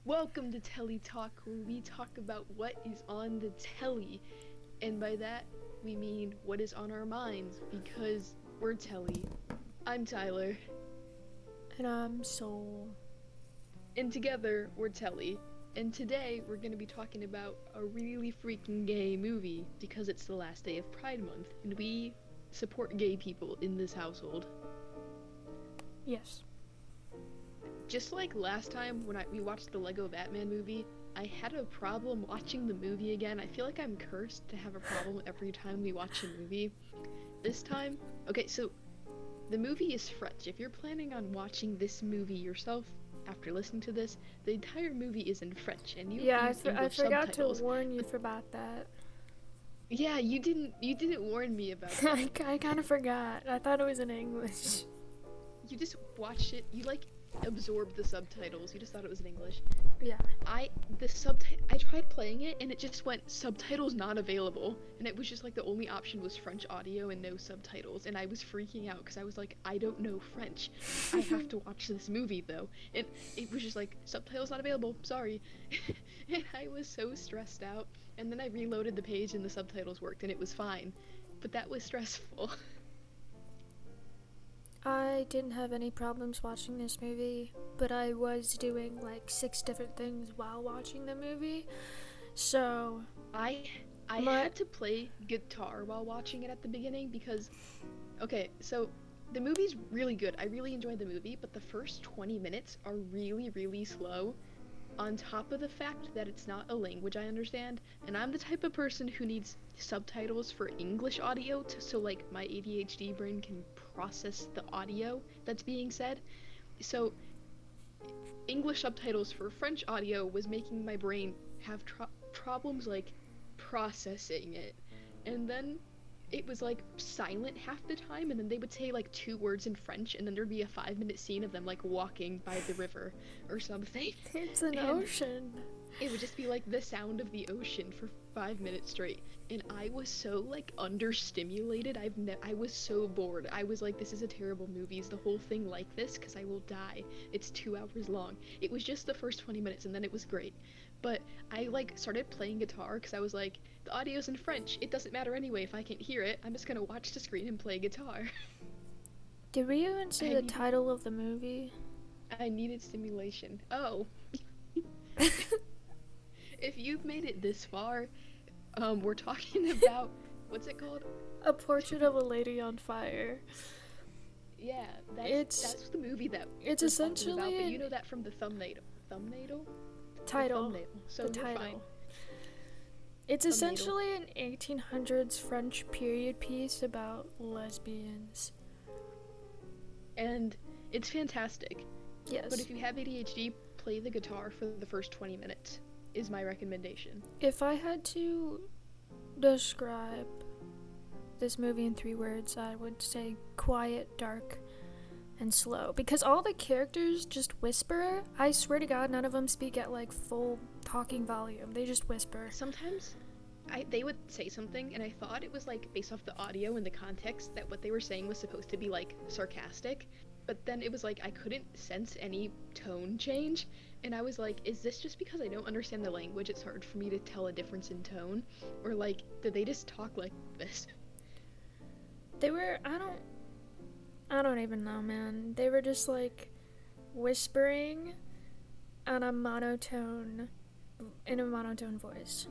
Welcome to Telly Talk, where we talk about what is on the telly. And by that, we mean what is on our minds, because we're Telly. I'm Tyler, And I'm so. and together, we're Telly. And today, we're going to be talking about a really freaking gay movie, because it's the last day of Pride Month, and we support gay people in this household. Yes. Just like last time when we watched the Lego Batman movie, I had a problem watching the movie again. I feel like I'm cursed to have a problem every time we watch a movie. This time, okay, so the movie is French. If you're planning on watching this movie yourself after listening to this, the entire movie is in French, and you Yeah, have to use I English forgot to subtitles. warn you But about that. yeah, you didn't warn me about that. I kind of forgot. I thought it was in English. You just watched it. You like absorbed the subtitles. You just thought it was in English. Yeah. I tried playing it and it just went subtitles not available, and it was just like the only option was French audio and no subtitles, and I was freaking out because I was like, I don't know French. I have to watch this movie though. And it was just like subtitles not available. Sorry. And I was so stressed out. And then I reloaded the page and the subtitles worked and it was fine. But that was stressful. I didn't have any problems watching this movie, but I was doing like 6 different things while watching the movie. So, I I my had to play guitar while watching it at the beginning because okay, so the movie's really good. I really enjoyed the movie, but the first 20 minutes are really, really slow. On top of the fact that it's not a language I understand, and I'm the type of person who needs subtitles for English audio so like my ADHD brain can process the audio that's being said. So English subtitles for French audio was making my brain have problems like processing it. And then it was like silent half the time, and then they would say like 2 words in French, and then there'd be a 5-minute scene of them like walking by the river or something. it's an And ocean. it would just be like the sound of the ocean for 5 minutes straight, and I was so like understimulated. I was so bored. I was like, this is a terrible movie. Is the whole thing like this? Because I will die. It's 2 hours long. It was just the first 20 minutes, and then it was great. But I like started playing guitar because I was like, the audio's in French. It doesn't matter anyway if I can't hear it. I'm just gonna watch the screen and play guitar. Did we even see I the need title of the movie? I needed stimulation. Oh, if you've made it this far, we're talking about what's it called? A Portrait of a Lady on Fire. Yeah, It's that's the movie that it's we're talking about, but essentially you know that from the thumbnail. Thumbnail? The title. thumbnail. So The you're title. fine. It's Thumbnail. essentially an 1800s French period piece about lesbians. And it's fantastic. Yes. But if you have ADHD, play the guitar for the first 20 minutes is my recommendation. If I had to describe this movie in 3 words, I would say quiet, dark, and slow. Because all the characters just whisper. I swear to God, none of them speak at like full talking volume. They just whisper. Sometimes they would say something and I thought it was like based off the audio and the context that what they were saying was supposed to be like sarcastic, but then it was like I couldn't sense any tone change, and I was like, is this just because I don't understand the language it's hard for me to tell a difference in tone, or like did they just talk like this? They were, I don't even know, man. They were just like whispering on a monotone, in a monotone voice.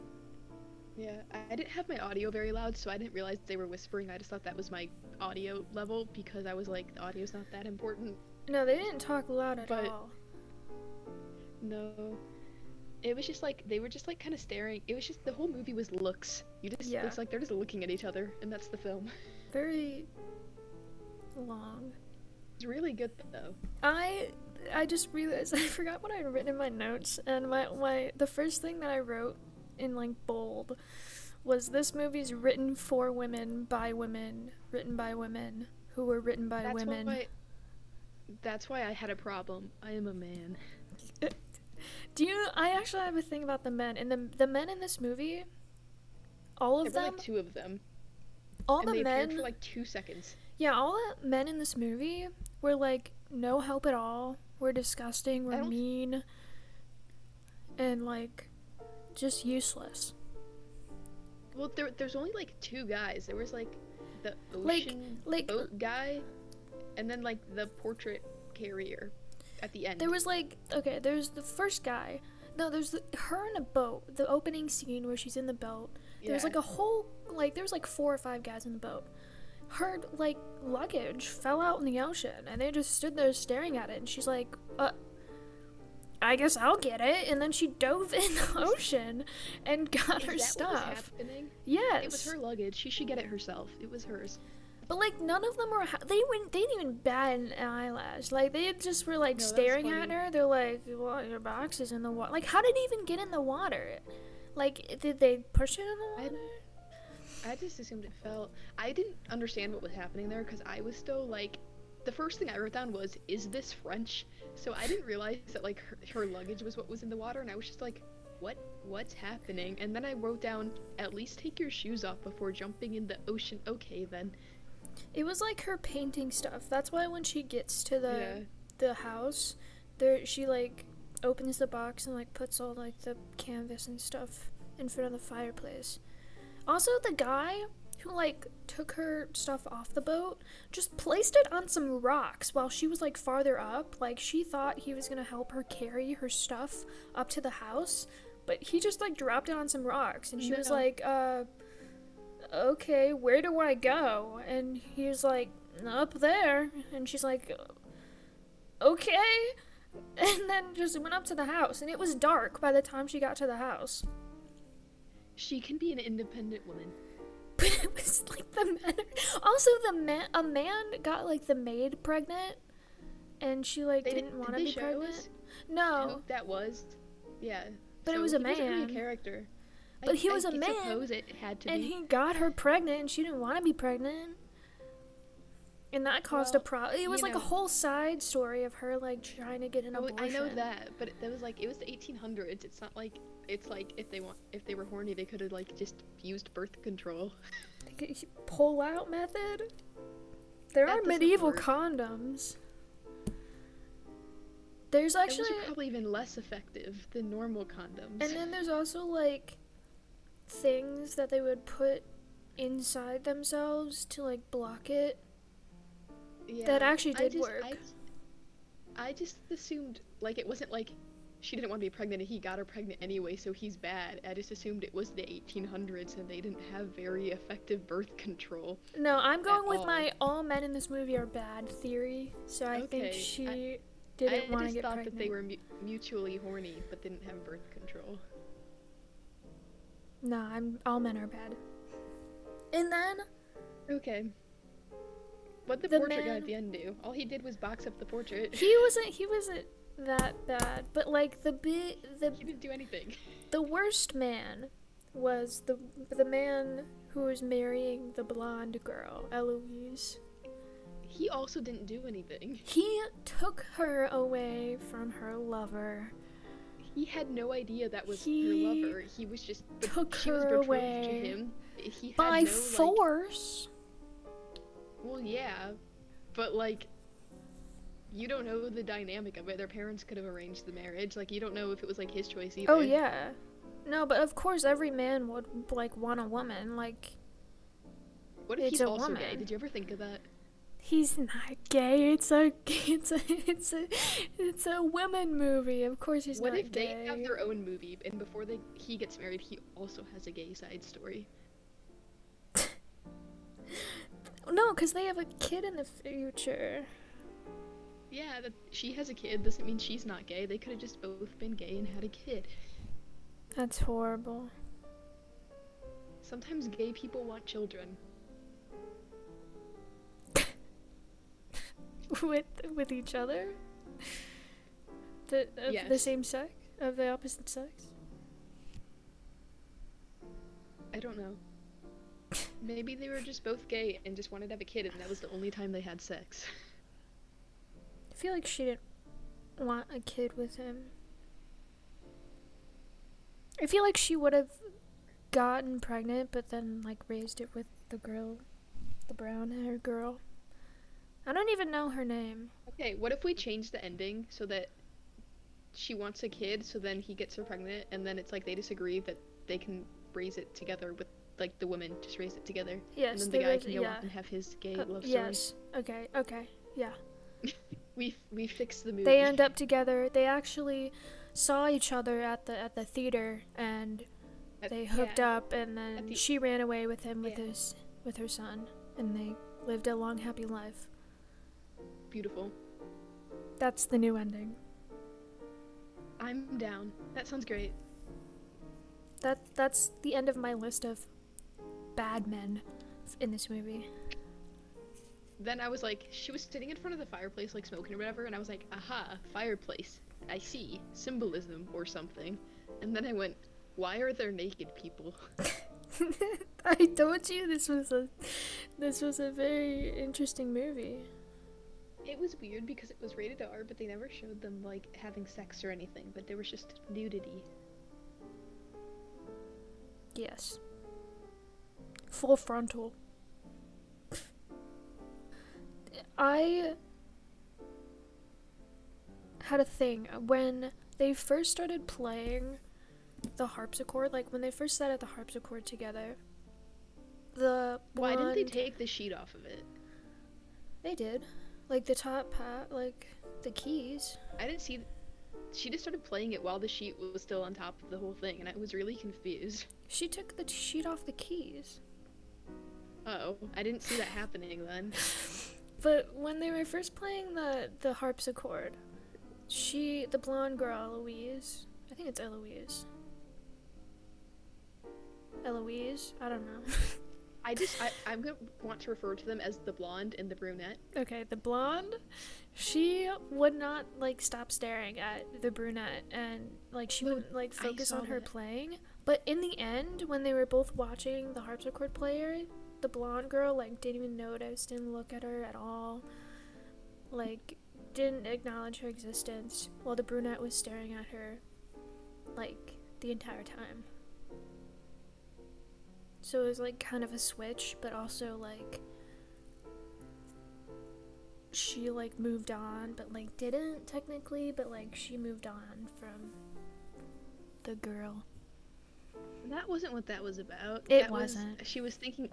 Yeah, I didn't have my audio very loud, so I didn't realize they were whispering. I just thought that was my audio level because I was like, the audio's not that important. No, they didn't talk loud at But all. no, it was just like they were just like kind of staring. It was just the whole movie was looks. Yeah. It's like they're just looking at each other, and that's the film. Very long. It's really good though. I just realized I forgot what I had written in my notes, and the first thing that I wrote in like bold was this movie's written for women by women, written by women who were written by That's women. that's why I had a problem. I am a man. I actually have a thing about the men, and the men in this movie, all of There were them, like 2 of them, all and the they appeared men, for like 2 seconds. yeah, all the men in this movie were like no help at all. We're disgusting. I We're don't mean. and like just useless. Well, there's only like two guys. There was like the Like ocean like boat guy, and then like the portrait carrier at the end. there was like, okay, there's the first guy. No, there's her in a boat. The opening scene where she's in the boat. There's Yeah. like a whole, like, there's like 4 or 5 guys in the boat. Her like luggage fell out in the ocean, and they just stood there staring at it. And she's like, I guess I'll get it. And then she dove in the ocean and got her Is that stuff. what was happening? Yes. It was her luggage. She should get it herself. It was hers. But like none of them were. They didn't even bat an eyelash. Like they just were like No, that was staring at funny. her. They're like, "Well, your box is in the water." Like, how did it even get in the water? Like, did they push it in the water? I just assumed it fell. I didn't understand what was happening there because I was still like, the first thing I wrote down was, "Is this French?" So I didn't realize that like her luggage was what was in the water, and I was just like, what's happening? And then I wrote down, "At least take your shoes off before jumping in the ocean." Okay then. It was like her painting stuff. That's why when she gets to Yeah. the house, there she like opens the box and like puts all like the canvas and stuff in front of the fireplace. Also, the guy who like took her stuff off the boat just placed it on some rocks while she was like farther up. Like she thought he was gonna help her carry her stuff up to the house, but he just like dropped it on some rocks, and she was No. like, okay, where do I go? And he was like, up there. And she's like, okay. And then just went up to the house, and it was dark by the time she got to the house. She can be an independent woman. But it was like the man. Also, a man got like the maid pregnant, and she like didn't want to Did they be show pregnant. us No, who that was? Yeah. But it So was a he wasn't really man. a character. But he was a I man, suppose it had to and be. he got her pregnant, and she didn't want to be pregnant. And that caused a Well, problem. It was you like a know. whole side story of her like trying to get an abortion. I know that, but it was like, it was the 1800s. It's not like, it's like if they were horny, they could have like just used birth control. Pull out method. There That are doesn't medieval work. condoms. There's Those actually, are probably even less effective than normal condoms. and then there's also like things that they would put inside themselves to like block it. Yeah, That actually did work. I just assumed like it wasn't like she didn't want to be pregnant and he got her pregnant anyway, so he's bad. I just assumed it was the 1800s and they didn't have very effective birth control. No, I'm going At with all. my all men in this movie are bad theory. So I think Okay, she didn't want to just get thought pregnant. that they were mutually horny but didn't have birth control. No, all men are bad. And then Okay. What'd the The portrait guy man- at the end do? All he did was box up the portrait. he wasn't that bad, but like He didn't do anything. the worst man was the man who was marrying the blonde girl, Eloise. He also didn't do anything. He took her away from her lover. He had no idea that was He her lover. He was just took she was her betrothed away to him. He had by no, force. Well, yeah, but like, you don't know the dynamic of it. Their parents could have arranged the marriage. Like, you don't know if it was like his choice either. Oh yeah. No, but of course every man would like want a woman. Like, What if It's he's a also gay? woman. Did you ever think of that? he's not gay. It's a women movie. Of course he's What not if gay. they have their own movie and before he gets married, he also has a gay side story? No, because they have a kid in the future. Yeah, that she has a kid doesn't mean she's not gay. They could have just both been gay and had a kid. That's horrible. Sometimes gay people want children. with each other? Of the Yes. same sex? Of the opposite sex? I don't know. Maybe they were just both gay and just wanted to have a kid, and that was the only time they had sex. I feel like she didn't want a kid with him. I feel like she would have gotten pregnant, but then like raised it with the girl, the brown hair girl. I don't even know her name. Okay, what if we change the ending so that she wants a kid, so then he gets her pregnant, and then it's like they disagree that they can raise it together with like the women just raise it together, and Yes, then the they guy raise can it, go yeah. off and have his gay love story. Yes. Okay. Okay. Yeah. We fixed the movie. They end up together. They actually saw each other at the theater, and they hooked up, and then she ran away with him with her son, and they lived a long happy life. Beautiful. That's the new ending. I'm down. That sounds great. That's the end of my list of bad men in this movie. Then I was like, she was sitting in front of the fireplace, like smoking or whatever, and I was like, aha, fireplace. I see. Symbolism or something. And then I went, why are there naked people? I told you this was a very interesting movie. It was weird because it was rated R, but they never showed them, like, having sex or anything, but there was just nudity. Yes. Full frontal. I had a thing when they first started playing the harpsichord, like when they first sat at the harpsichord together. Why didn't they take the sheet off of it? They did. Like the top hat, like the keys. I didn't see. She just started playing it while the sheet was still on top of the whole thing, and I was really confused. She took the sheet off the keys. Oh, I didn't see that happening then. But when they were first playing the harpsichord, the blonde girl, Eloise, I think it's Eloise. Eloise? I don't know. I'm gonna want to refer to them as the blonde and the brunette. Okay, the blonde, she would not, like, stop staring at the brunette, and, like, she wouldn't, like, focus on her playing. But in the end, when they were both watching the harpsichord player, the blonde girl, like, didn't even notice, didn't look at her at all, like, didn't acknowledge her existence, while the brunette was staring at her, like, the entire time. So it was, like, kind of a switch, but also, like, she, like, moved on, but, like, didn't technically, but, like, she moved on from the girl. That wasn't what that was about. It wasn't. She was thinking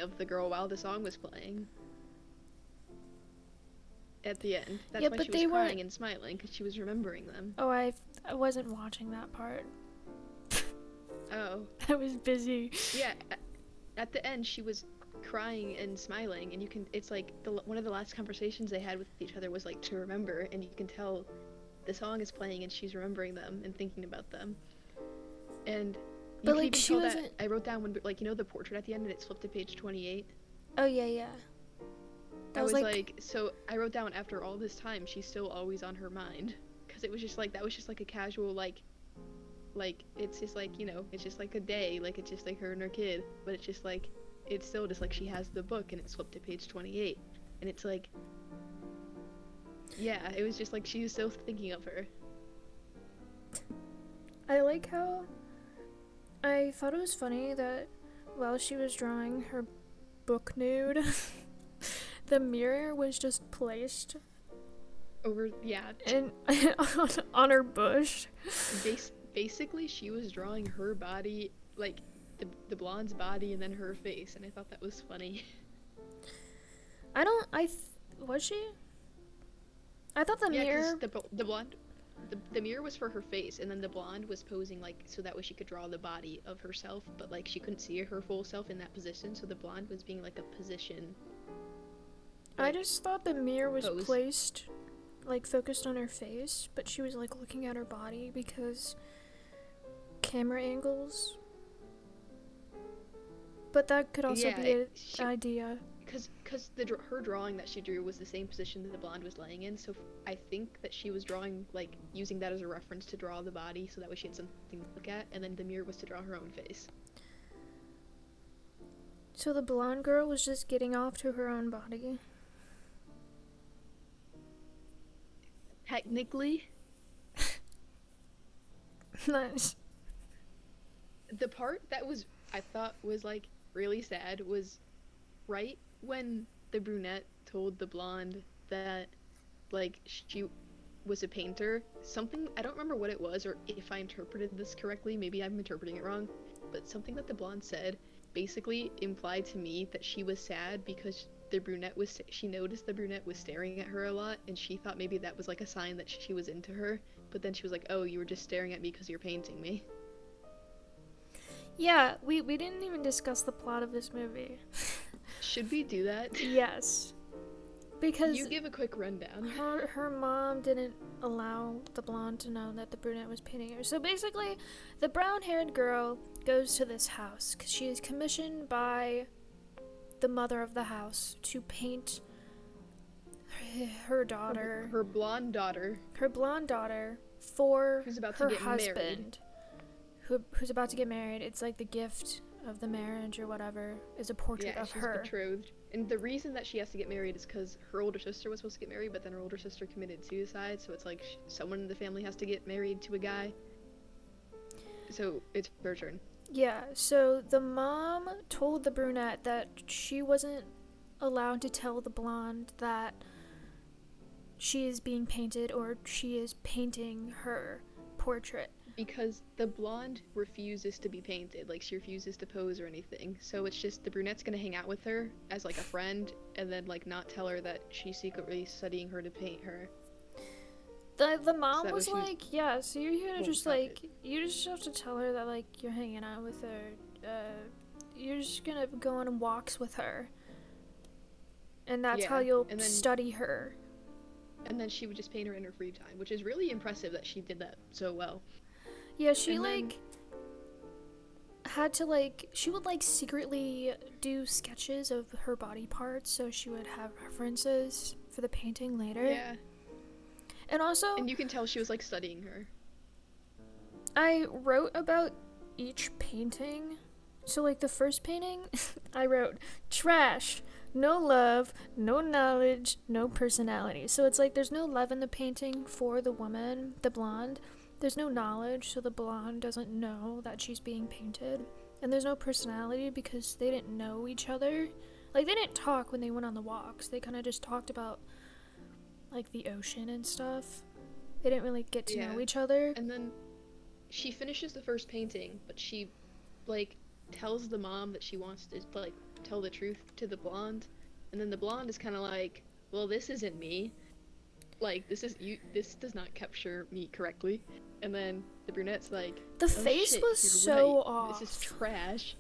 of the girl while the song was playing. At the end. That's why she was crying and smiling, because she was remembering them. Oh, I wasn't watching that part. Oh. I was busy. Yeah, at the end she was crying and smiling, and it's like one of the last conversations they had with each other was like to remember, and you can tell the song is playing and she's remembering them and thinking about them. And you can even tell that I wrote down when, like, you know, the portrait at the end and it's flipped to page 28. Oh yeah. I was like, so I wrote down after all this time she's still always on her mind, because it was just like, that was just like a casual like it's just like, you know, it's just like a day, like it's just like her and her kid, but it's just like, it's still just like she has the book and it's flipped to page 28, and it's like, yeah, it was just like she was still thinking of her. I like how I thought it was funny that while she was drawing her book nude, the mirror was just placed over, yeah, and on her bush. Basically, she was drawing her body, like the blonde's body, and then her face, and I thought that was funny. Was she? I thought the mirror. The blonde, the mirror was for her face, and then the blonde was posing like so that way she could draw the body of herself, but like she couldn't see her full self in that position, so the blonde was being like a position. I just thought the mirror was placed, like, focused on her face, but she was like looking at her body because camera angles. But that could also be an idea. Because her drawing that she drew was the same position that the blonde was laying in, so I think that she was drawing, like, using that as a reference to draw the body, so that way she had something to look at, and then the mirror was to draw her own face. So the blonde girl was just getting off to her own body? Technically. Nice. The part that I thought was, like, really sad was right when the brunette told the blonde that, like, she was a painter. Something, I don't remember what it was, or if I interpreted this correctly, maybe I'm interpreting it wrong, but something that the blonde said basically implied to me that she was sad because she noticed the brunette was staring at her a lot, and she thought maybe that was like a sign that she was into her, but then she was like, oh, you were just staring at me because you're painting me. Yeah, we didn't even discuss the plot of this movie. Should we do that? Yes. Because you give a quick rundown. Her mom didn't allow the blonde to know that the brunette was painting her. So basically, the brown-haired girl goes to this house because she is commissioned by the mother of the house to paint her daughter. Her blonde daughter. Her blonde daughter for who's about her to get husband. Who's about to get married. It's like the gift of the marriage or whatever is a portrait of her. Yeah, she's betrothed. And the reason that she has to get married is because her older sister was supposed to get married, but then her older sister committed suicide, so it's like someone in the family has to get married to a guy. So it's her turn. Yeah, so the mom told the brunette that she wasn't allowed to tell the blonde that she is being painted or she is painting her portrait. Because the blonde refuses to be painted, like she refuses to pose or anything. So it's just the brunette's gonna hang out with her as like a friend, and then like not tell her that she's secretly studying her to paint her. The mom was like, yeah, so you're here to just like, you just have to tell her that like you're hanging out with her. You're just gonna go on walks with her, and that's how you'll study her. And then she would just paint her in her free time, which is really impressive that she did that so well. Yeah, she had to she would secretly do sketches of her body parts so she would have references for the painting later. Yeah. And you can tell she was studying her. I wrote about each painting. So the first painting, I wrote trash, no love, no knowledge, no personality. So it's there's no love in the painting for the woman, the blonde. There's no knowledge, so the blonde doesn't know that she's being painted. And there's no personality because they didn't know each other. They didn't talk when they went on the walks. They kind of just talked about, the ocean and stuff. They didn't really get to know each other. And then she finishes the first painting, but she, tells the mom that she wants to, tell the truth to the blonde. And then the blonde is kind of well, this isn't me. This does not capture me correctly. And then the brunette's the face was so off. This is trash.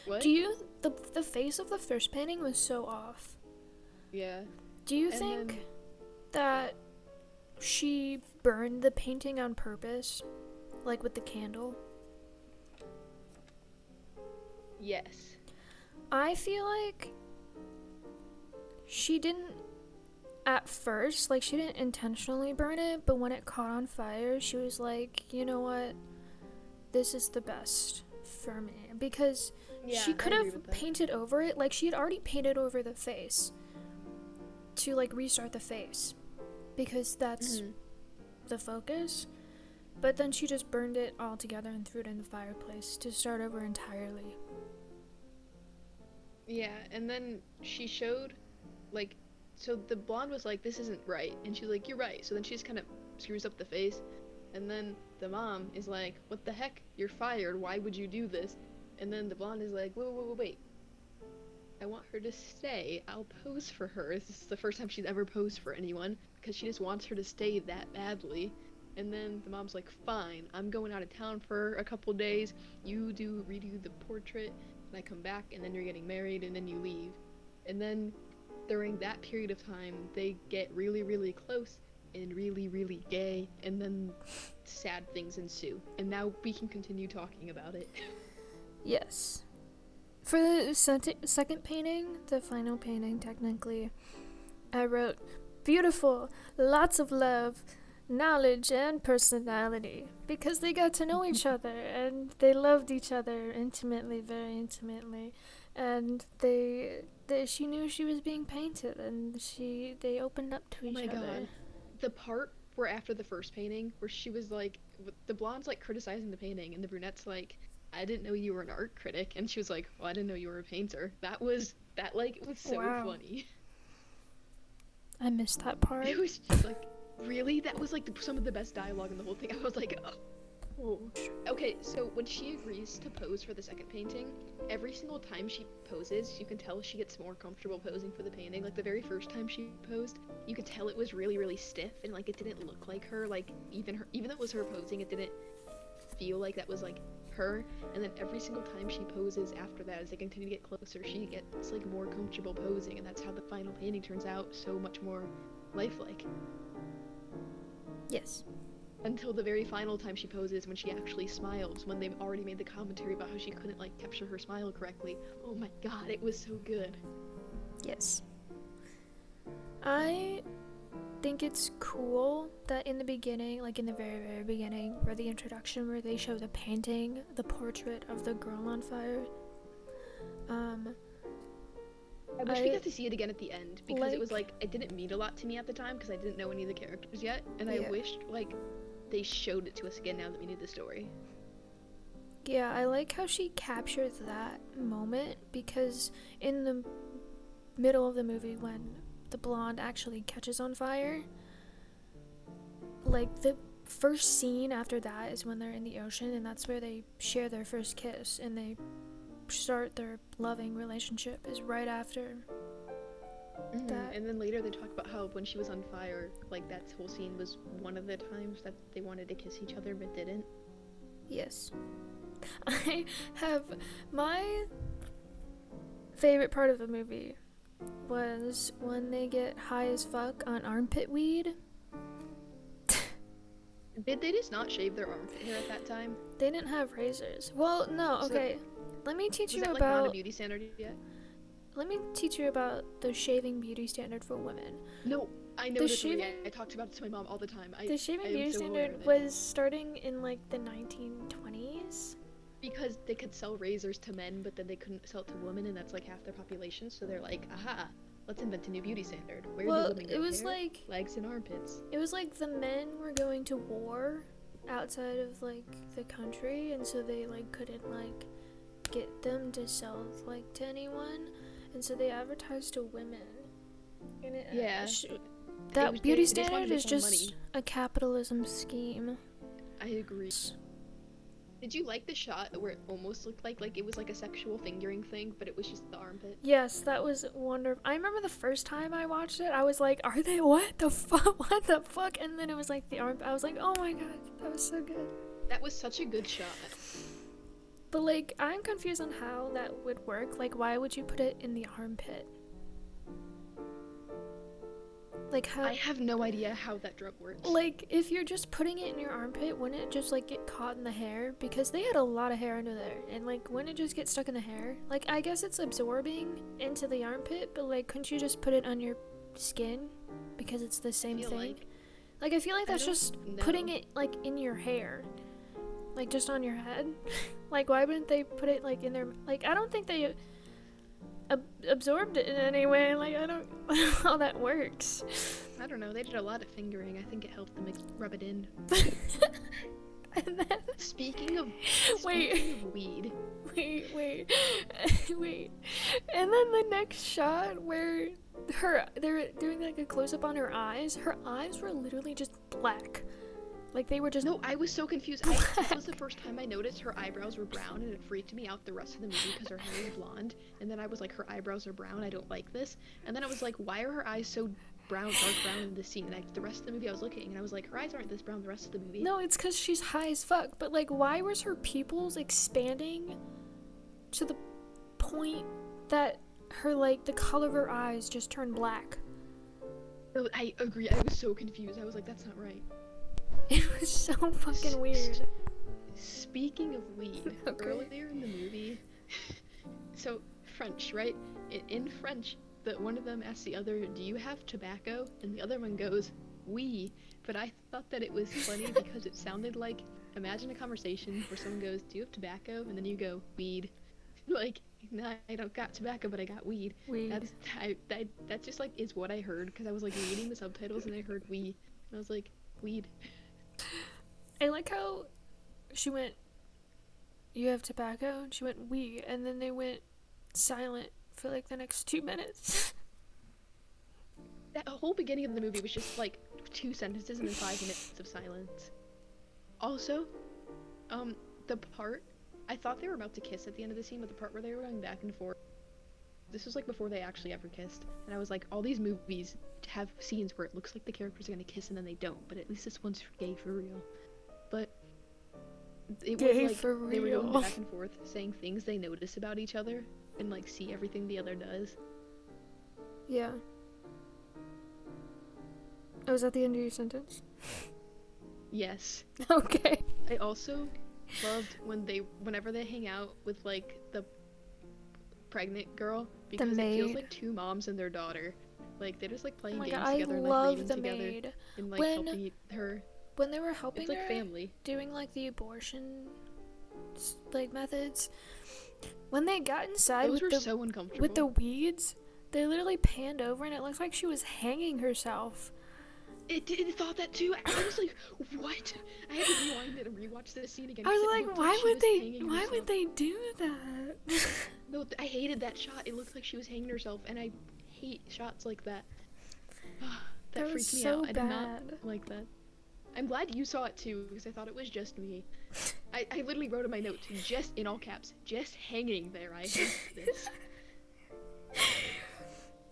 What? The face of the first painting was so off. Yeah. Do you think that she burned the painting on purpose? With the candle? Yes. I feel like she didn't at first, she didn't intentionally burn it, but when it caught on fire, she was you know what? This is the best for me. Because she could have painted over it. She had already painted over the face to, restart the face. Because that's the focus. But then she just burned it all together and threw it in the fireplace to start over entirely. Yeah, and then she showed, so the blonde was this isn't right, and she was you're right. So then she just kind of screws up the face, and then the mom is what the heck, you're fired, why would you do this? And then the blonde is wait, I want her to stay, I'll pose for her. This is the first time she's ever posed for anyone, because she just wants her to stay that badly. And then the mom's fine, I'm going out of town for a couple days, you redo the portrait, and I come back, and then you're getting married, and then you leave. And then during that period of time, they get really, really close and really, really gay, and then sad things ensue. And now we can continue talking about it. Yes. For the second painting, the final painting, technically, I wrote, beautiful, lots of love, knowledge, and personality. Because they got to know each other, and they loved each other intimately, very intimately. And she knew she was being painted, and they opened up to each other. Oh my god. The part where after the first painting, where she was the blonde's criticizing the painting, and the brunette's I didn't know you were an art critic, and she was well, I didn't know you were a painter. It was so funny. I missed that part. It was just Really? That was like some of the best dialogue in the whole thing. I was like, oh. Okay, so when she agrees to pose for the second painting, every single time she poses, you can tell she gets more comfortable posing for the painting. Like the very first time she posed, you could tell it was really, really stiff, and like it didn't look like her. Like even though it was her posing, it didn't feel like that was like her. And then every single time she poses after that, as they continue to get closer, she gets like more comfortable posing, and that's how the final painting turns out so much more lifelike. Yes. Until the very final time she poses, when she actually smiles, when they've already made the commentary about how she couldn't like capture her smile correctly. Oh my god, it was so good. Yes. I think it's cool that in the beginning, like in the very, very beginning, where the introduction, where they show the painting, the portrait of the girl on fire. I wish we got to see it again at the end, because it was like, it didn't mean a lot to me at the time, because I didn't know any of the characters yet, and I wished like they showed it to us again now that we knew the story. Yeah, I like how she captures that moment, because in the middle of the movie, when the blonde actually catches on fire, like the first scene after that is when they're in the ocean, and that's where they share their first kiss and they start their loving relationship, is right after that. And then later they talk about how when she was on fire, like that whole scene was one of the times that they wanted to kiss each other but didn't. Yes. I have my favorite part of the movie was when they get high as fuck on armpit weed. Did they just not shave their armpit hair at that time? They didn't have razors. Well, no, okay. Let me teach you about... like, not a beauty standard yet? Let me teach you about the shaving beauty standard for women. No, I know this movie. I talked about it to my mom all the time. The shaving beauty standard was starting in like the 1920s. Because they could sell razors to men, but then they couldn't sell it to women, and that's like half their population. So they're like, aha, let's invent a new beauty standard. Where do women go? It was hair, like legs and armpits. It was like the men were going to war outside of like the country, and so they like couldn't like get them to sell like to anyone, and so they advertised to women. And that beauty standard is just a capitalism scheme. I agree. Did you like the shot where it almost looked like it was like a sexual fingering thing, but it was just the armpit? Yes, that was wonderful. I remember the first time I watched it, I was like, are they, what the fuck, what the fuck? And then it was like the armpit. I was like, oh my god, that was so good. That was such a good shot. But like, I'm confused on how that would work. Like, why would you put it in the armpit? Like how? I have no idea how that drug works. Like, if you're just putting it in your armpit, wouldn't it just like get caught in the hair? Because they had a lot of hair under there, and like, wouldn't it just get stuck in the hair? Like, I guess it's absorbing into the armpit, but like, couldn't you just put it on your skin? Because it's the same thing. Like, I feel like that's just putting it like in your hair, like just on your head. Like, why wouldn't they put it like in their? Like, I don't think they absorbed it in any way. Like, I don't know how that works. I don't know. They did a lot of fingering. I think it helped them rub it in. And then speaking of weed. Wait. And then the next shot where they're doing like a close up on her eyes. Her eyes were literally just black. Like, they were just... No, I was so confused. That was the first time I noticed her eyebrows were brown, and it freaked me out the rest of the movie because her hair is blonde. And then I was like, her eyebrows are brown, I don't like this. And then I was like, why are her eyes so brown, dark brown in this scene? And the rest of the movie I was looking, and I was like, her eyes aren't this brown the rest of the movie. No, it's because she's high as fuck. But, like, why was her pupils expanding to the point that her, like, the color of her eyes just turned black? No, I agree. I was so confused. I was like, that's not right. It was so fucking weird. Speaking of weed, earlier in the movie, so French, right? In French, one of them asks the other, do you have tobacco? And the other one goes, oui. But I thought that it was funny because it sounded like, imagine a conversation where someone goes, do you have tobacco? And then you go, weed. Like, no, I don't got tobacco, but I got weed. Weed. That just like is what I heard, because I was like reading the subtitles and I heard weed. And I was like, weed. I like how she went, you have tobacco? And she went, we. And then they went silent for like the next 2 minutes. That whole beginning of the movie was just like 2 sentences and then 5 minutes of silence. Also, um, the part I thought they were about to kiss at the end of the scene, but the part where they were going back and forth, this was like before they actually ever kissed, and I was like, all these movies have scenes where it looks like the characters are gonna kiss and then they don't, but at least this one's gay for real. But it was Gay like for they were going real. back and forth saying things they notice about each other and like see everything the other does. Yeah. Oh, was that the end of your sentence? Yes. Okay. I also loved whenever they hang out with like the pregnant girl, because it feels maid. like two moms and their daughter. Like they're just like Oh playing my games god, I together and like love reading the together maid. and like When helping her. when they were helping It's like her family. doing like the abortion like methods, when they got inside Those were with so uncomfortable. the weeds, they literally panned over and it looks like she was hanging herself. It thought that too. I was like, what? I had to rewind it and rewatch this scene again. I 'Cause it was like, looked why she would was they hanging why herself. would they do that? No, I hated that shot. It looked like she was hanging herself, and I hate shots like that. That was freaked me so out. I did not bad. like that. I'm glad you saw it too, because I thought it was just me. I literally wrote in my notes, just in all caps, just hanging there. I hate this.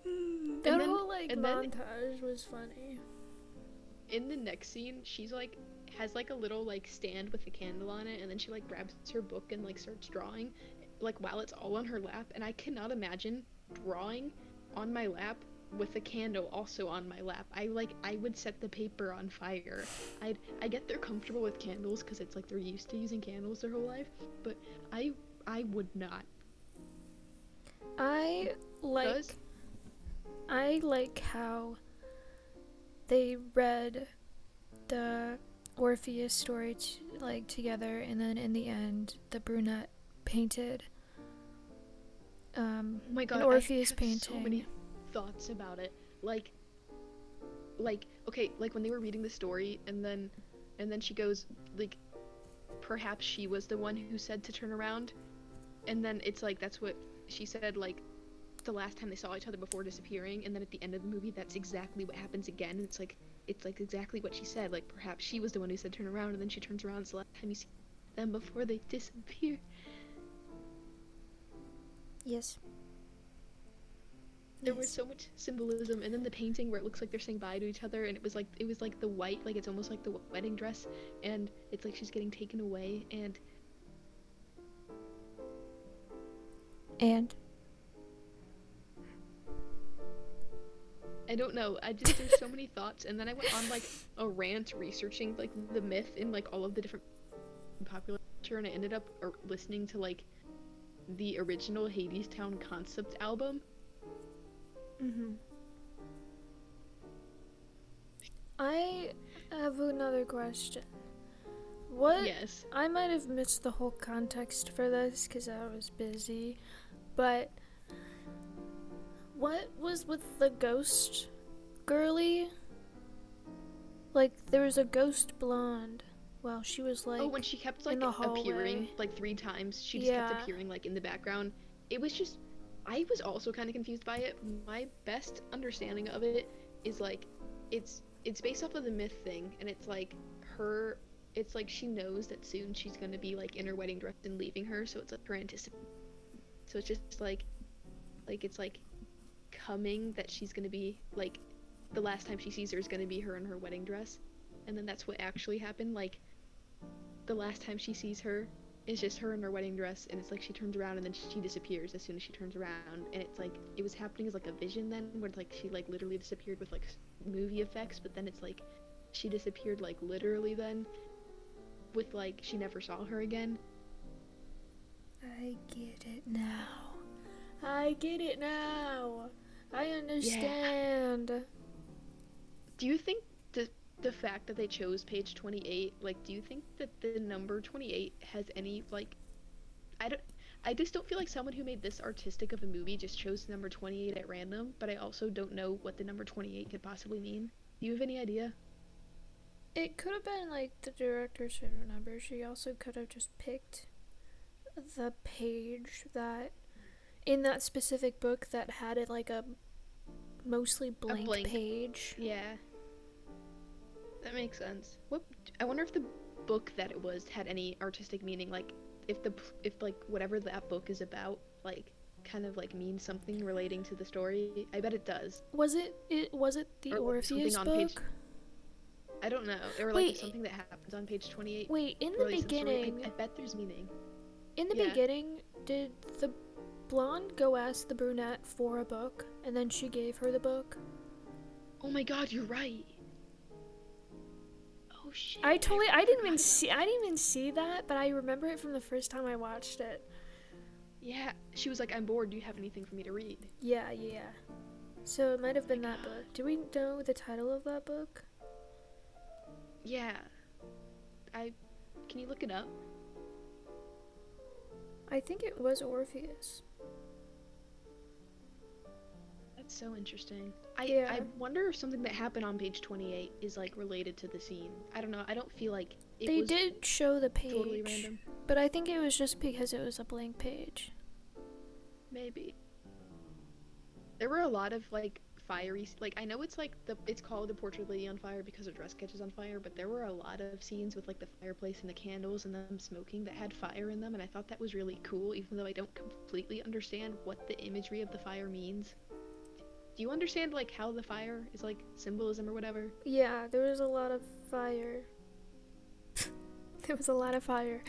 That then- whole like and then- montage was funny. In the next scene, she's like has like a little like stand with a candle on it, and then she like grabs her book and like starts drawing, like while it's all on her lap. And I cannot imagine drawing on my lap with a candle also on my lap. I would set the paper on fire. I get they're comfortable with candles because it's like they're used to using candles their whole life, but I would not. I Does like how they read the Orpheus story together, and then in the end the brunette painted oh my god, an Orpheus I have painting. so many thoughts about it. Like okay, like when they were reading the story, and then she goes like, perhaps she was the one who said to turn around, and then it's like that's what she said like the last time they saw each other before disappearing, and then at the end of the movie that's exactly what happens again, and it's like exactly what she said, like perhaps she was the one who said turn around, and then she turns around. It's the last time you see them before they disappear. Yes. There was so much symbolism, and then the painting where it looks like they're saying bye to each other, and it was like the white, like it's almost like the wedding dress, and it's like she's getting taken away, and I don't know. There's so many thoughts, and then I went on like a rant researching like the myth in like all of the different popular culture, and I ended up listening to like the original Hadestown concept album. I have another question. What? Yes. I might have missed the whole context for this because I was busy, but what was with the ghost girly? Like, there was a ghost blonde. Well, she was like. Oh, when she kept like in the hallway. appearing like 3 times, she just kept appearing like in the background. It was just, I was also kind of confused by it. My best understanding of it is like, it's based off of the myth thing, and it's like her. It's like she knows that soon she's gonna be like in her wedding dress and leaving her, so it's like her anticipation. So it's just like it's like coming that she's gonna be like the last time she sees her is gonna be her in her wedding dress, and then that's what actually happened. Like the last time she sees her is just her in her wedding dress, and it's like she turns around and then she disappears as soon as she turns around, and it's like it was happening as like a vision then, where like she like literally disappeared with like movie effects, but then it's like she disappeared like literally then with like she never saw her again. I get it now. I get it now. I understand. Yeah. Do you think the fact that they chose page 28, like, do you think that the number 28 has any, like, I just don't feel like someone who made this artistic of a movie just chose the number 28 at random, but I also don't know what the number 28 could possibly mean. Do you have any idea? It could have been like the director's favorite number. She also could have just picked the page that in that specific book that had it like a mostly A blank blank. page. Yeah, that makes sense. What? I wonder if the book that it was had any artistic meaning. Like, if like whatever that book is about, like, kind of like means something relating to the story. I bet it does. Was it the Or like something Orpheus on page. book? I don't know. Or like if Wait, something that happens on page 28 in the relates to the story. beginning, I bet there's meaning. in the Yeah. beginning, did the blonde go ask the brunette for a book, and then she gave her the book? Oh my God, you're right. Oh shit. I didn't Forgot even about see, that. I didn't even see that, but I remember it from the first time I watched it. Yeah. She was like, I'm bored. Do you have anything for me to read? Yeah, yeah. So it might have Oh my been that God. book. Do we know the title of that book? Yeah. I. Can you look it up? I think it was Orpheus. That's so interesting. I Yeah. I wonder if something that happened on page 28 is like related to the scene. I don't know. I don't feel like it They was did show the totally page, random. but I think it was just because it was a blank page. Maybe. There were a lot of like fiery, like I know it's like it's called The Portrait of Lady on Fire because her dress catches on fire, but there were a lot of scenes with like the fireplace and the candles and them smoking that had fire in them, and I thought that was really cool, even though I don't completely understand what the imagery of the fire means. Do you understand like how the fire is like symbolism or whatever? Yeah, there was a lot of fire. There was a lot of fire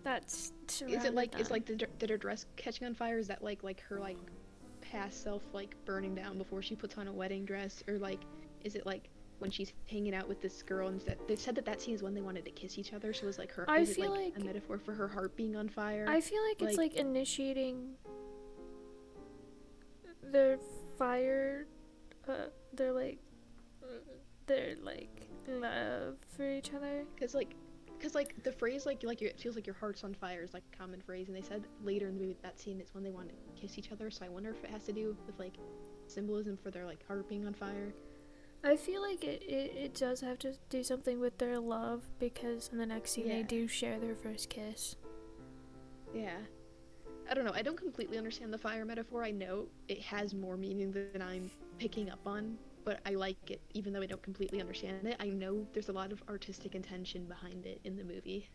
that Is it surrounded like them. did her dress catching on fire? Is that like her like past self like burning down before she puts on a wedding dress, or like is it like when she's hanging out with this girl and they said that that scene is when they wanted to kiss each other, so I is it feel like a like metaphor for her heart being on fire? I feel like it's Like like initiating their fire. Uh, they're like they're like love for each other. because like the phrase it feels like your heart's on fire is like a common phrase, and they said later in the movie that scene is when they wanted to kiss each other, so I wonder if it has to do with like symbolism for their like heart being on fire. I feel like it does have to do something with their love because in the next scene they Yeah. do share their first kiss. Yeah. I don't know. I don't completely understand the fire metaphor. I know it has more meaning than I'm picking up on, but I like it even though I don't completely understand it. I know there's a lot of artistic intention behind it in the movie.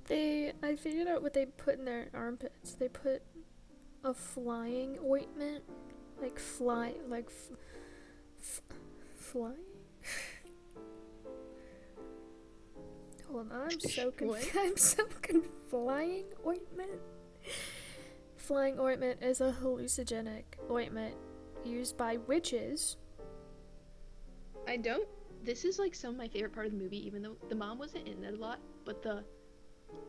I figured out what they put in their armpits. They put a flying ointment, like flying. Hold on, I'm so What? flying ointment. Flying ointment is a hallucinogenic ointment used by witches. I don't. This is like some of my favorite part of the movie, even though the mom wasn't in it a lot, but the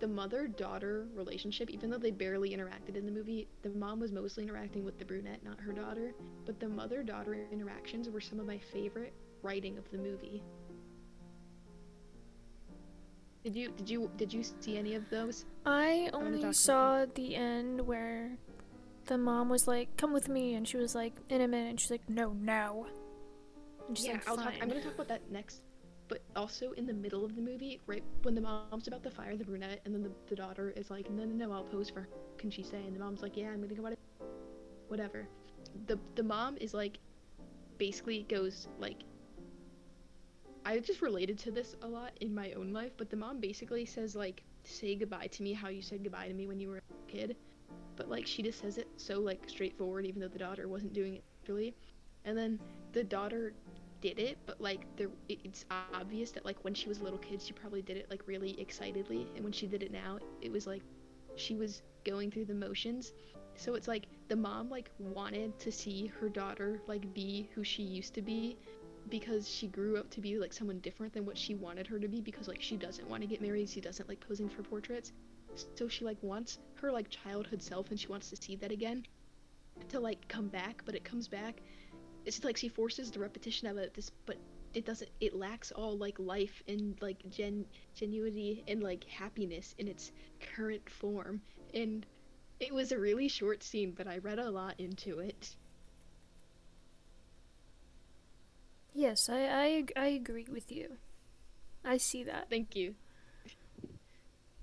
mother-daughter relationship, even though they barely interacted in the movie, the mom was mostly interacting with the brunette, not her daughter. But the mother-daughter interactions were some of my favorite writing of the movie. Did you see any of those? I I want to only talk about them. saw the end where the mom was like, "Come with me," and she was like, "In a minute," and she's like, "No, now." And she's Yeah, like, I'm "Fine." gonna talk about that next. But also in the middle of the movie, right when the mom's about to fire the brunette, and then the daughter is like, no, no, no, I'll pose for her. What can she say? And the mom's like, yeah, I'm gonna go out. Whatever. The mom is like, basically goes like, I just related to this a lot in my own life, but the mom basically says like, say goodbye to me how you said goodbye to me when you were a kid. But like she just says it so like straightforward, even though the daughter wasn't doing it naturally. And then the daughter did it, but like it's obvious that like when she was a little kid, she probably did it like really excitedly, and when she did it now, it was like she was going through the motions. So it's like the mom like wanted to see her daughter like be who she used to be because she grew up to be like someone different than what she wanted her to be, because like she doesn't want to get married, she doesn't like posing for portraits. So she like wants her like childhood self, and she wants to see that again to like come back, but it comes back. It's like she forces the repetition of it, this, but it doesn't. It lacks all like life and like genuinity and like happiness in its current form. And it was a really short scene, but I read a lot into it. Yes, I agree with you. I see that. Thank you.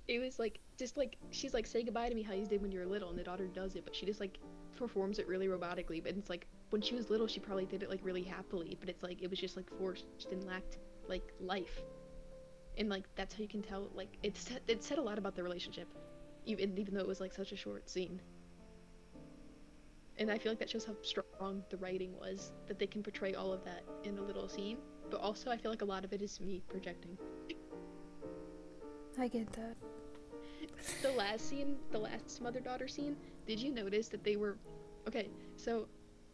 It was like just like she's like, say goodbye to me how you did when you were little, and the daughter does it, but she just like performs it really robotically. But it's like when she was little, she probably did it like really happily, but it's like it was just like forced and lacked like life, and like that's how you can tell. Like it said a lot about the relationship, even though it was like such a short scene. And I feel like that shows how strong the writing was, that they can portray all of that in a little scene. But also, I feel like a lot of it is me projecting. I get that. The last scene, the last mother-daughter scene, did you notice that they were... Okay, so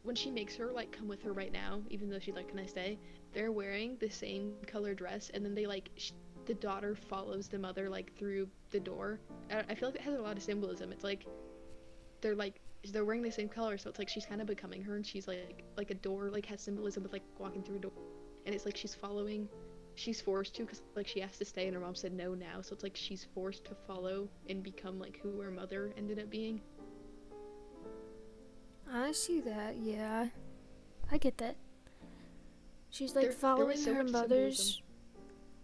when she makes her, like, come with her right now, even though she's like, can I stay? They're wearing the same color dress, and then they, like, the daughter follows the mother, like, through the door. I feel like it has a lot of symbolism. It's like, they're wearing the same color, so it's like she's kind of becoming her, and she's like a door, like, has symbolism with, like, walking through a door. And it's like she's forced to, because like she has to stay and her mom said no now, so it's like she's forced to follow and become like who her mother ended up being. I see that, yeah. I get that. She's like There following was so her much mother's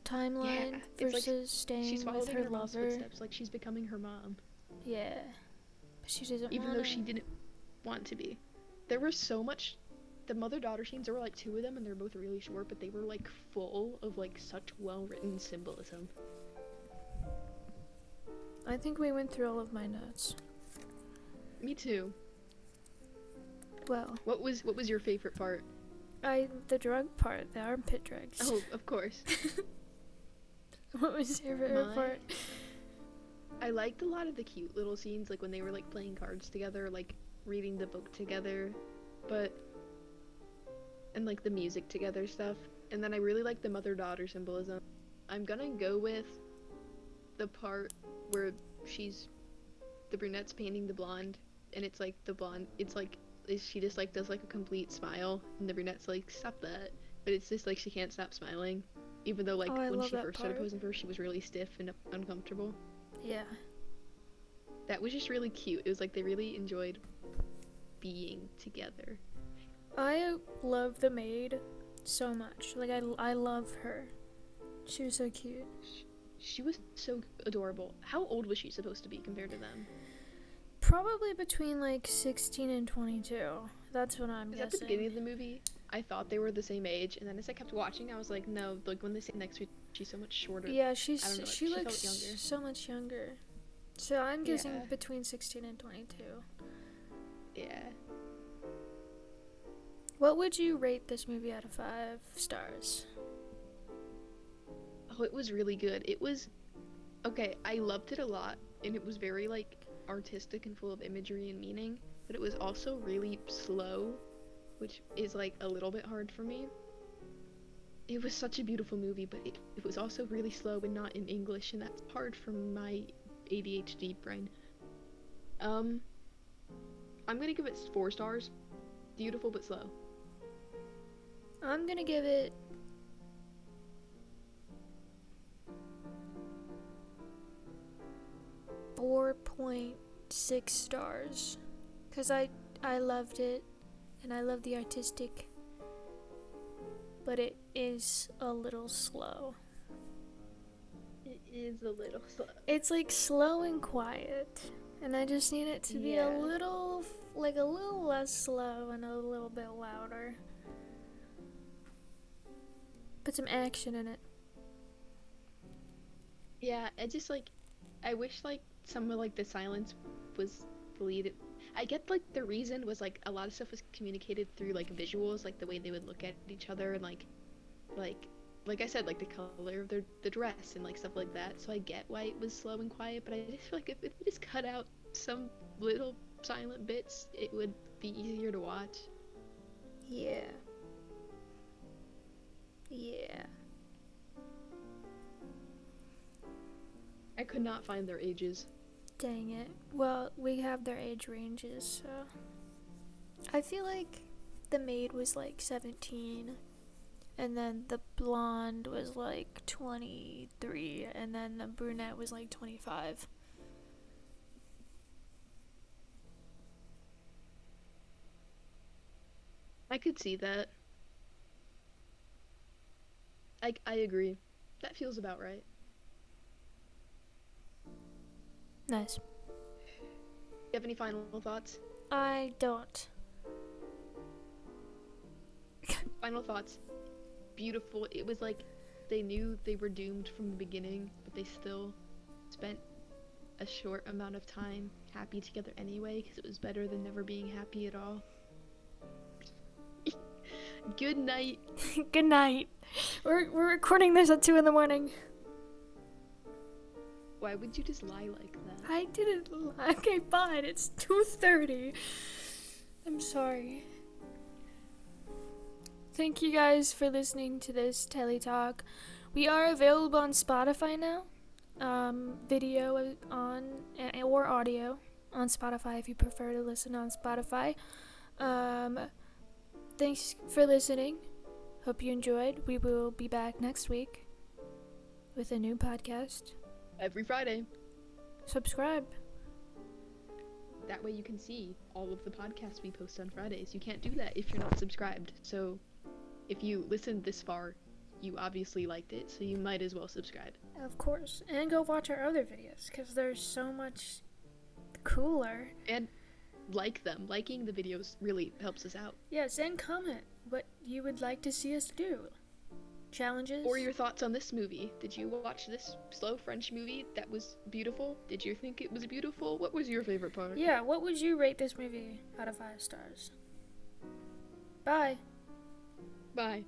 symbolism. timeline Yeah, it's like versus staying she's with following her her mom's lover. footsteps, like she's becoming her mom, Yeah. But she doesn't even want though to. she didn't want to be. There was so much. The mother-daughter scenes, there were like two of them, and they're both really short, but they were like full of like such well-written symbolism. I think we went through all of my notes. Me too. Well, What was your favorite part? the drug part, the armpit drugs. Oh, of course. What was your favorite part? I liked a lot of the cute little scenes, like when they were like playing cards together, like reading the book together, and like the music together stuff. And then I really like the mother-daughter symbolism. I'm gonna go with the part where the brunette's painting the blonde, and it's like the blonde, it's like she just like does like a complete smile, and the brunette's like, stop that. But it's just like she can't stop smiling, even though like when she first started posing for her, she was really stiff and uncomfortable. Yeah. That was just really cute. It was like they really enjoyed being together. I love the maid so much. Like, I love her. She was so cute. She was so adorable. How old was she supposed to be compared to them? Probably between like 16 and 22. That's what I'm guessing. At the beginning of the movie, I thought they were the same age, and then as I kept watching, I was like, no, like when they sit next to each other, she's so much shorter. Yeah, she looks younger. So much younger. So I'm guessing between 16 and 22. Yeah. What would you rate this movie out of 5 stars? Oh, it was really good. It was... Okay, I loved it a lot, and it was very, like, artistic and full of imagery and meaning, but it was also really slow, which is, like, a little bit hard for me. It was such a beautiful movie, but it was also really slow and not in English, and that's hard for my ADHD brain. I'm gonna give it 4 stars. Beautiful but slow. I'm gonna give it 4.6 stars. Because I loved it, and I love the artistic, but it is a little slow. It is a little slow. It's like slow and quiet, and I just need it to be a little less slow and a little bit louder. Put some action in it. Yeah, I wish like some of like the silence was deleted. I get like the reason was like a lot of stuff was communicated through like visuals, like the way they would look at each other, and like I said, like the color of the dress and like stuff like that. So I get why it was slow and quiet, but I just feel like if we just cut out some little silent bits, it would be easier to watch. Yeah. Yeah. I could not find their ages. Dang it. Well, we have their age ranges, so I feel like the maid was like 17, and then the blonde was like 23, and then the brunette was like 25. I could see that. I agree. That feels about right. Nice. You have any final thoughts? I don't. Final thoughts. Beautiful. It was like they knew they were doomed from the beginning, but they still spent a short amount of time happy together anyway, because it was better than never being happy at all. Good night. Good night. We're recording this at 2 a.m. Why would you just lie like that? I didn't lie. Okay, fine. It's 2:30. I'm sorry. Thank you guys for listening to this Telly Talk. We are available on Spotify now. Video on or audio on Spotify if you prefer to listen on Spotify. Thanks for listening. Hope you enjoyed. We will be back next week with a new podcast. Every Friday. Subscribe. That way you can see all of the podcasts we post on Fridays. You can't do that if you're not subscribed. So if you listened this far, you obviously liked it, so you might as well subscribe. Of course. And go watch our other videos, because they're so much cooler. And like them. Liking the videos really helps us out. Yes, and comment what you would like to see us do. Challenges. Or your thoughts on this movie. Did you watch this slow French movie that was beautiful? Did you think it was beautiful? What was your favorite part? Yeah, what would you rate this movie out of 5 stars? Bye. Bye.